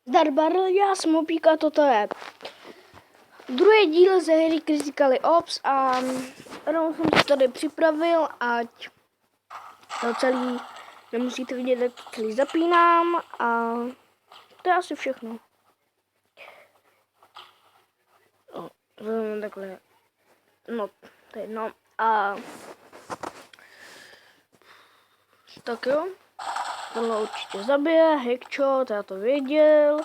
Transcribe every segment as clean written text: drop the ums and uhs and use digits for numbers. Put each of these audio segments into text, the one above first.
Zdar Barl, já jsem Opíka, toto je druhý díl ze hry Critical Ops a rovnou jsem si tady připravil, ať to celý nemusíte vidět, jak to celý zapínám a to je asi všechno. Takhle, no, to je jedno a tak jo, tohle určitě zabije, Headshot, já to věděl.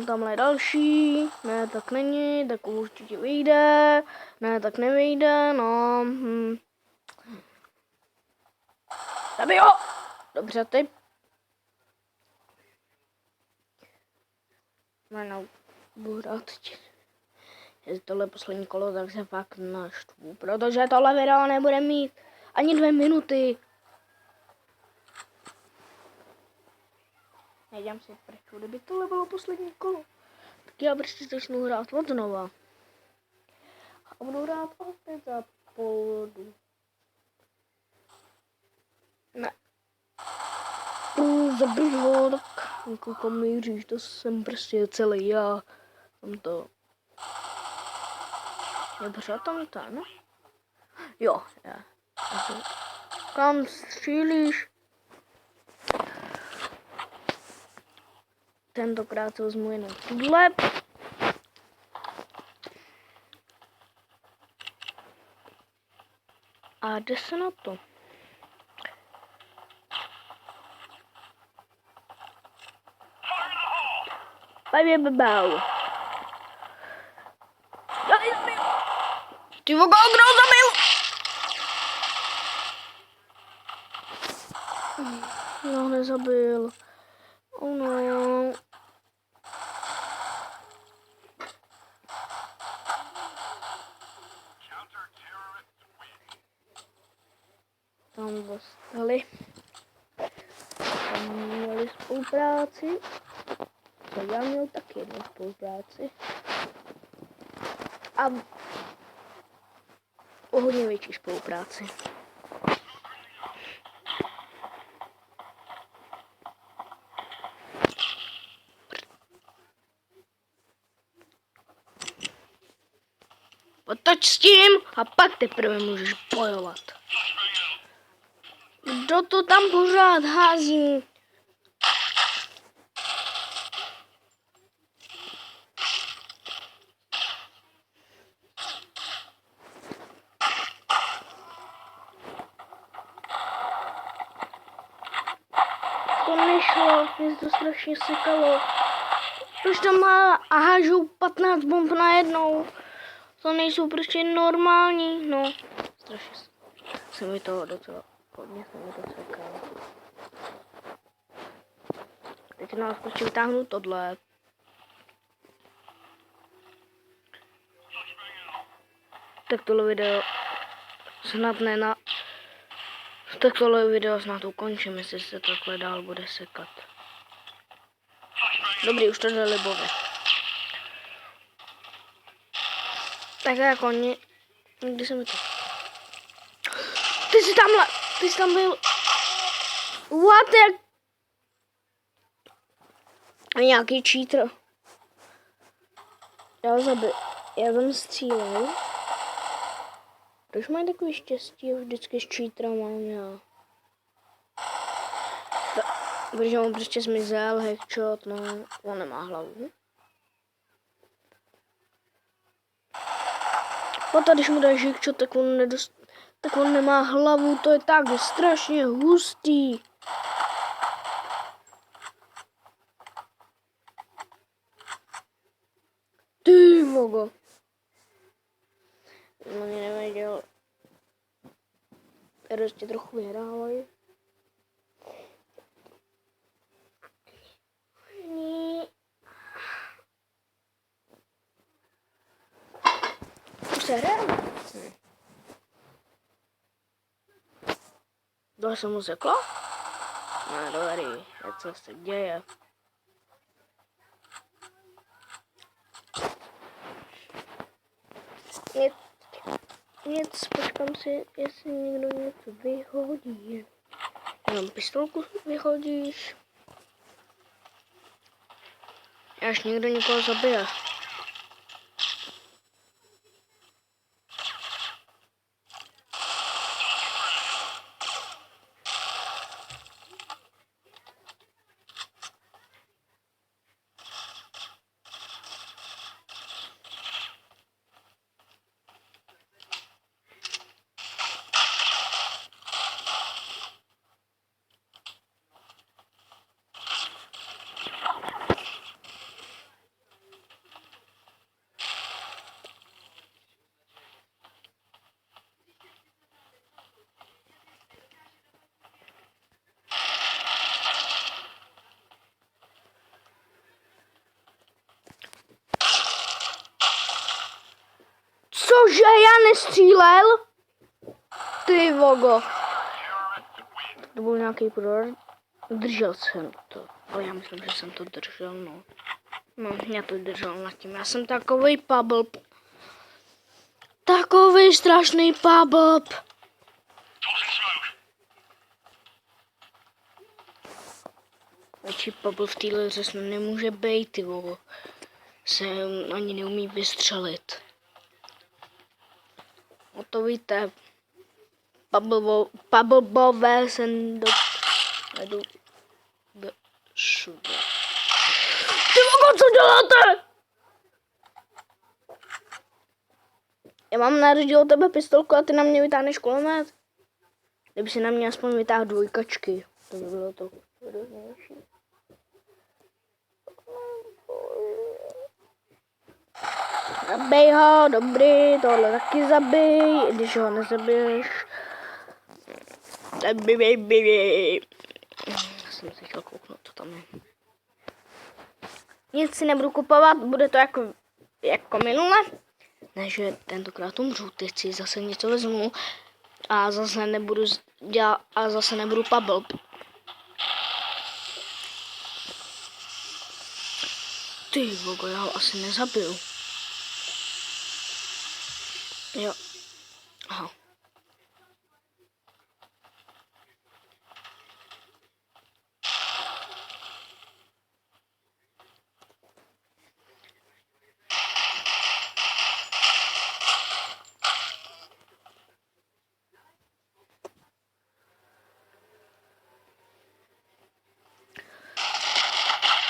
Tamhle je další, ne, tak není, tak určitě vyjde, ne, tak nevyjde, no. Zabij ho! Dobře, ty. No, budu hrát teď. Jestli tohle je poslední kolo, tak se fakt naštvu, protože tohle video nebude mít ani 2 minuty. Nejdám si prču, kdyby tohle bylo poslední kolo, tak já prostě začnu hrát od znova. A budu hrát opět za půl. Ne. Zabij ho, tak koukám míříš, to jsem prostě celý já. Tam to. Je pořád tam ten? Jo, je. Kam střílíš? Tentokrát se vezmu jenom tuhle. A jde se na to. Babau. Ty vogo, kdo zabil? No, nezabil. Oh no. Tam dostali. Tam měli spolupráci. To já měl taky jednu spolupráci. A o hodně větší spolupráci. Otoč s tím a pak teprve můžeš bojovat. Kdo to tam pořád hází? To nešlo, mě to strašně sekalo. Proč tam má a hážou 15 bomb najednou? To nejsou prostě normální, no. Strašně se mi to docela, hodně se mi to sekalo. Teď nás prostě vytáhnu tohle. Tak tohle video snad tak tohle video snad ukončím, jestli se takhle dál bude sekat. Dobrý, už to jde libově. Tak jako kdy jsem to... Ty jsi tam byl... What the... Nějaký cheater. Já tam střílel. Proč mají takový štěstí vždycky s cheaterem mám já? Protože on prostě zmizel, Headshot, no, on nemá hlavu. Potom když mu dáš Headshot, tak on nemá hlavu, to je tak strašně hustý. Ty vogo. No mě nevěděl. Prostě trochu vyhrávají. Už se hraje? To se mu seklo? No dobrý, co se děje? Nic, počkám si, jestli někdo něco vyhodí. Jenom pistolku vyhodíš. až někdo někoho zabije. Cože, já nestřílel? Ty vogo. To byl nějaký prodor. Držel jsem to. Ale já myslím, že jsem to držel, no. No, já to držel nad tím. Já jsem takovej pablb. Takovej strašný pablb. Větší pablb v téhle hře snad nemůže být, ty vogo. Se ani neumí vystřelit. No to víte. Pablbové jsem jdu všude. Ty vogo, co děláte? Já mám na rozdíl od tebe pistolku a ty na mě vytáhneš kulomet? Kdyby si na mě aspoň vytáhl dvojkačky, to by bylo to roznější. Zabij ho, dobrý, tohle taky zabij, když ho nezabiješ. Já jsem si chtěl kouknout, co tam je. Nic si nebudu kupovat, bude to jako minule. Ne, že tentokrát umřu, teď si zase něco vezmu a zase nebudu dělat, a zase nebudu pablb. Ty vogo, já ho asi nezabiju. Jo. Aha.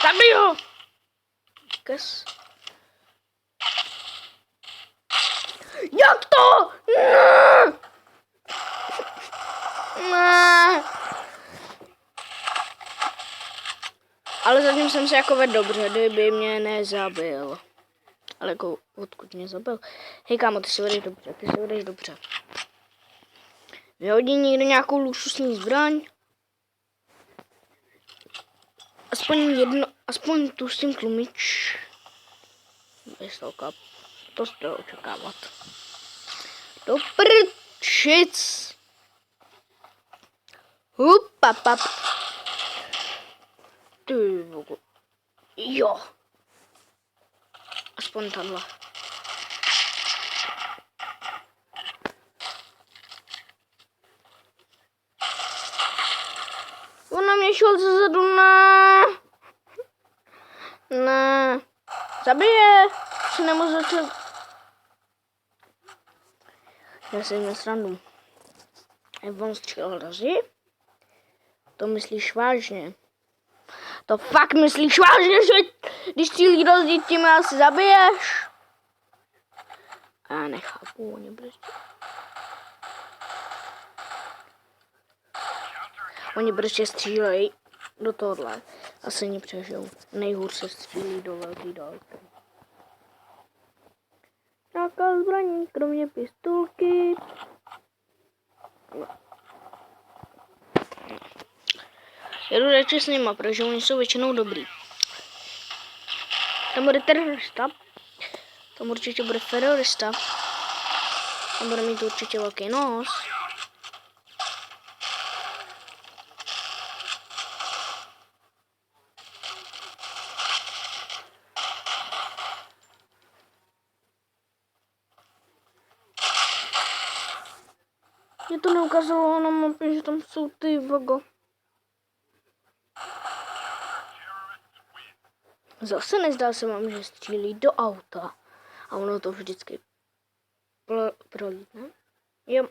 Zabij ho! Kes. Jak to? Ne! Ne! Ale zatím jsem se jako vedl dobře, kdyby mě nezabil. Ale jako, odkud mě zabil? Hej kámo, ty si vedeš dobře, Vyhodí někdo nějakou luxusní zbraň? Aspoň tu s tím tlumič. Pistolka, to jste očekávat. Do prčic. Hupapap. Ty vogo. Jo. Aspoň tahle. On na mě šel zezadu, ne. Ne. Zabije. Si nemůžu začít. Já si jim srandu. On střílel razy? To myslíš vážně? To fakt myslíš vážně, že když střílí do zdi, tím asi zabiješ? A já nechápu, oni prostě. Oni prostě střílejí do tohohle. Asi ní přežijou. Nejhůř se střílí do velký dálky. Nějaká zbraní, kromě pistolky. Jedu radši s nima, protože oni jsou většinou dobrý. Tam bude terorista. Tam určitě bude terorista. Tam bude mít určitě velký nos. Mě to neukázalo na mapě, že tam jsou ty vogo. Zase nezdá se vám, že střílí do auta. A ono to vždycky prolítne. Jo.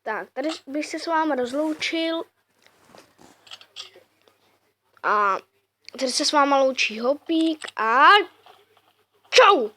Tak, tady bych se s vámi rozloučil. A tady se s váma loučí Hopík a čau!